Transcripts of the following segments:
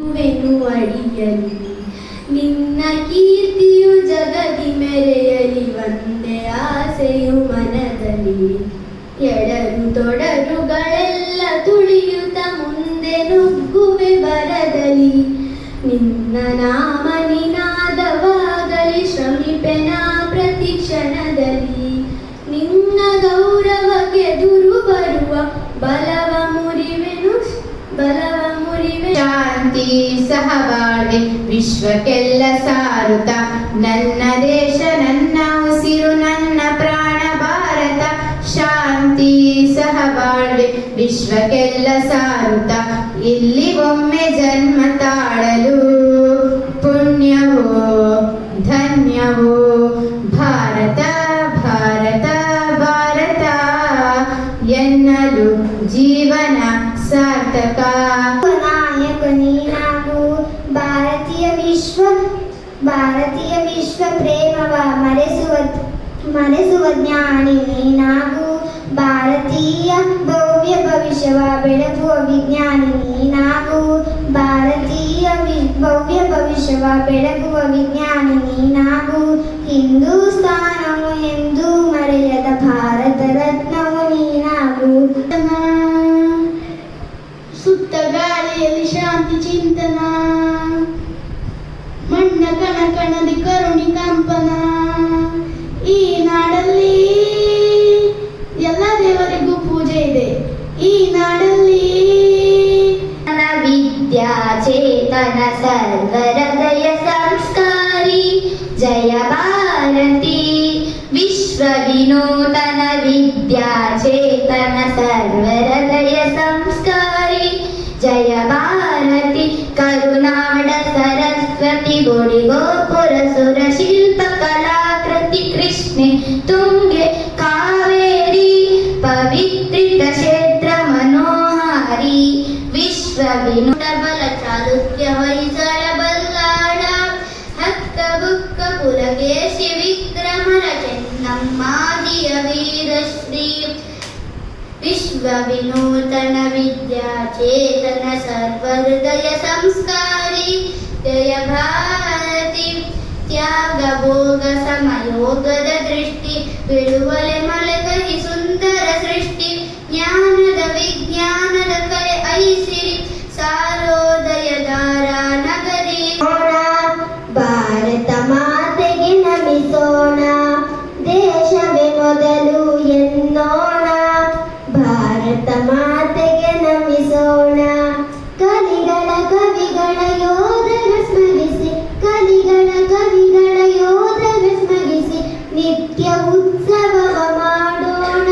ಅಡಿಯಲಿ ನಿನ್ನ ಕೀರ್ತಿಯು ಜಗದಿ ಮೆರೆಯಲಿ ಒಂದೇ ಆಸೆಯು ಮನದಲ್ಲಿ ಎಡರು ತೊಡರುಗಳೆಲ್ಲ ತುಳಿಯುತ್ತ ಮುಂದೆ ನುಗ್ಗುವೆ ಬರದಲ್ಲಿ ನಿನ್ನ ನಾಮ ನಿನಾದವಾಗಲಿ ಶ್ರಮಿಪೆನ ಪ್ರತಿ ಕ್ಷಣದಲ್ಲಿ ನಿನ್ನ ಗೌರವಕ್ಕೆ ದುರು ಬರುವ ಬಲವ ಮುರಿವೆನು ಶಾಂತಿ ಸಹಬಾಳ್ವೆ ವಿಶ್ವಕ್ಕೆಲ್ಲ ಸಾರುತ್ತ ನನ್ನ ದೇಶ ನನ್ನ ಉಸಿರು ನನ್ನ ಪ್ರಾಣ ಭಾರತ ಶಾಂತಿ ಸಹಬಾಳ್ವೆ ವಿಶ್ವಕ್ಕೆಲ್ಲ ಸಾರುತ್ತ ಇಲ್ಲಿ ಒಮ್ಮೆ ಜನ್ಮ ತಾಳಲು ಪುಣ್ಯವೋ ಧನ್ಯವೋ ಭಾರತ ಭಾರತ ಭಾರತ ಎನ್ನಲು ಜೀವನ ಸಾರ್ಥಕ. ನಾಯಕ ನೀನಾಗು ಭಾರತೀಯ ವಿಶ್ವ ಪ್ರೇಮವ ಮರೆಸುವ ಜ್ಞಾನಿ ನೀನಾಗು ಭಾರತೀಯ ಭವ್ಯ ಭವಿಷ್ಯವ ಬೆಳಗುವ ವಿಜ್ಞಾನಿ ನೀನಾಗು ಭಾರತೀಯ ಭವ್ಯ ಭವಿಷ್ಯವ ಬೆಳಗುವ ವಿಜ್ಞಾನಿ ನೀನಾಗು ಹಿಂದೂಸ್ತಾನವು ಎಂದು ಮರೆಯದ ಭಾರತ ರತ್ನವು ನೀನಾಗು. ಸುತ್ತ ಗಾಳಿಯಲ್ಲಿ ಶಾಂತಿ ಚಿಂತನ ಮಣ್ಣ ಕಣ ಕಣದಿ ಕರುಣಿ ಕಂಪನ ಈ ನಾಡಲ್ಲಿ ಎಲ್ಲ ದೇವರಿಗೂ ಪೂಜೆ ಇದೆ ಈ ನಾಡಲ್ಲಿ ವಿದ್ಯಾ ಚೇತನ ಸರ್ವಹೃದಯ ಸಂಸ್ಕಾರಿ ಜಯ ಭಾರತಿ ವಿಶ್ವ ವಿನೂತನ ವಿದ್ಯಾ ಚೇತನ ಸರ್ವಹೃದಯ ಸಂಸ್ಕಾರಿ ಜಯ ಭಾರತಿ ಕರುನಾಡ ಸರಸ್ವತಿ ಗುಡಿ ಗೋಪುರ ಸುರ ಶಿಲ್ಪ ಕಲಾಕೃತಿ ಕೃಷ್ಣೆ ತುಂಗೆ ಕಾವೇರಿ ಪವಿತ್ರಿತ ಕ್ಷೇತ್ರ ಮನೋಹಾರಿ ವಿಶ್ವ ವಿನೂತ ಬಲ ಚಾಲುಕ್ಯ ಹೊಯ್ಸಳ ಬಲ್ಲಾಳ ಹಕ್ಕ ಬುಕ್ಕ ಪುಲಕೇಶಿ ವಿಕ್ರಮರ ಚೆನ್ನಮ್ಮಾದಿಯ ವೀರಶ್ರೀ ವಿಶ್ವ ವಿನೂತನ ವಿದ್ಯಾ ಚೇತನ ಸರ್ವಹೃದಯ ಸಂಸ್ಕಾರಿ ಜಯ ಭಾರತಿ ತ್ಯಾಗ ಭೋಗ ಸಮಯೋಗದ ದೃಷ್ಟಿ ಬಿಡುವಲೆ ಮಲಗಹಿ ಸುಂದರ ಸೃಷ್ಟಿ ಜ್ಞಾನದ ವಿಜ್ಞಾನದ ಕಲೆ ಐಸಿರಿ ಸಾರೋದಯದಾರ ನಗರಿ ಭಾರತ ಮಾತೆಗೆ ನಮಿಸೋಣ ದೇಶವೇ ಮೊದಲು ಎನ್ನೋಣ ಭಾರತ ಮಾತೆಗೆ ನಮಿಸೋಣ ಕಲಿಗಳ ಕವಿಗಳ ಯೋಧರ ಸ್ಮರಿಸಿ ಕಲಿಗಳ ಕವಿಗಳ ಯೋಧರ ಸ್ಮರಿಸಿ ನಿತ್ಯ ಉತ್ಸವವ ಮಾಡೋಣ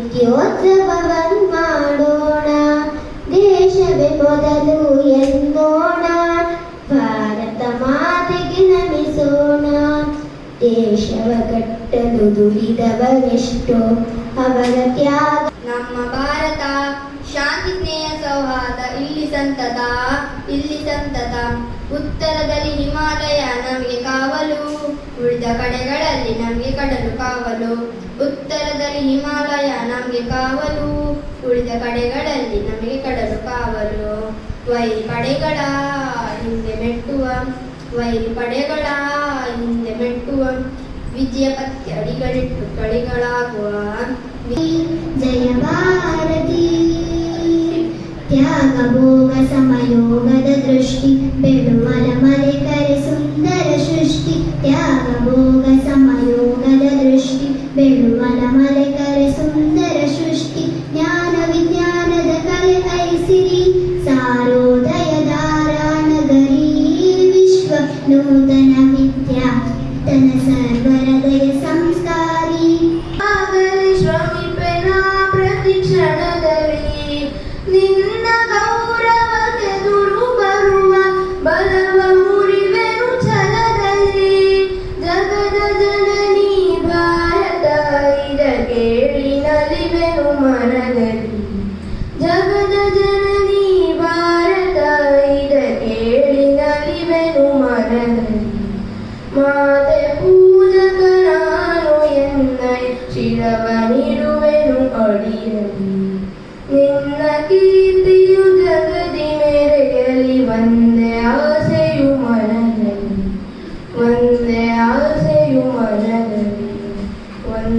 ನಿತ್ಯೋತ್ಸವವನ್ನು ಮಾಡೋಣ ದೇಶವೇ ಮೊದಲು ಎನ್ನೋಣ ಭಾರತ ಮಾತೆಗೆ ನಮಿಸೋಣ ದೇಶವ ಕಟ್ಟಲು ದುಡಿದವರೆಷ್ಟೋ ಅವರ ತ್ಯಾಗ ನಮ್ಮ ಭಾರತ ಶಾಂತಿ ಸ್ನೇಹ ಸೌಹಾರ್ದ ಇಲ್ಲಿ ಸಂತತ ಉತ್ತರದಲ್ಲಿ ಹಿಮಾಲಯ ನಮಗೆ ಕಾವಲು ಉಳಿದ ಕಡೆಗಳಲ್ಲಿ ನಮಗೆ ಕಡಲು ಕಾವಲು ಉತ್ತರದಲ್ಲಿ ಹಿಮಾಲಯ ನಮಗೆ ಕಾವಲು ಉಳಿದ ಕಡೆಗಳಲ್ಲಿ ನಮಗೆ ಕಡಲು ಕಾವಲು ವೈರಿ ಪಡೆಗಳ ಹಿಂದೆ ಮೆಟ್ಟುವ ವಿಜಯ ಪತ್ಯ ಅಡಿಗಳಿಟ್ಟು ಕಳಿಗಳಾಗುವ ಜಯ ಭಾರತಿ ತ್ಯಾಗ ಭೋಗ ಸಮಯೋಗದ ದೃಷ್ಟಿ ಬೆಳುವಲ ಮಲೆ ಕರೆ ಸುಂದರ ಸೃಷ್ಟಿ ತ್ಯಾಗ ಭೋಗ ಸಮಯೋಗದ ದೃಷ್ಟಿ ಬೆಳುವಲ ಮಲೆ ಕರೆ ಸುಂದರ ಸೃಷ್ಟಿ ಜ್ಞಾನ ವಿಜ್ಞಾನದ ಕಲೆ ಐಸಿರಿ ಸಾರೋದಯದಾರ ನಗರಿ ವಿಶ್ವ ನೂತನ ವಿದ್ಯಾ ತನ ಸರ್ವಹೃದಯ ಸಂಸ್ಕಾರಿ ಶ್ರಮಿಪೆನ ಪ್ರತಿ ಕ್ಷಣದಲ್ಲಿ ನಿನ್ನ ಗೌರವಕ್ಕೆ ದುರು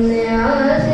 ಆಸೆ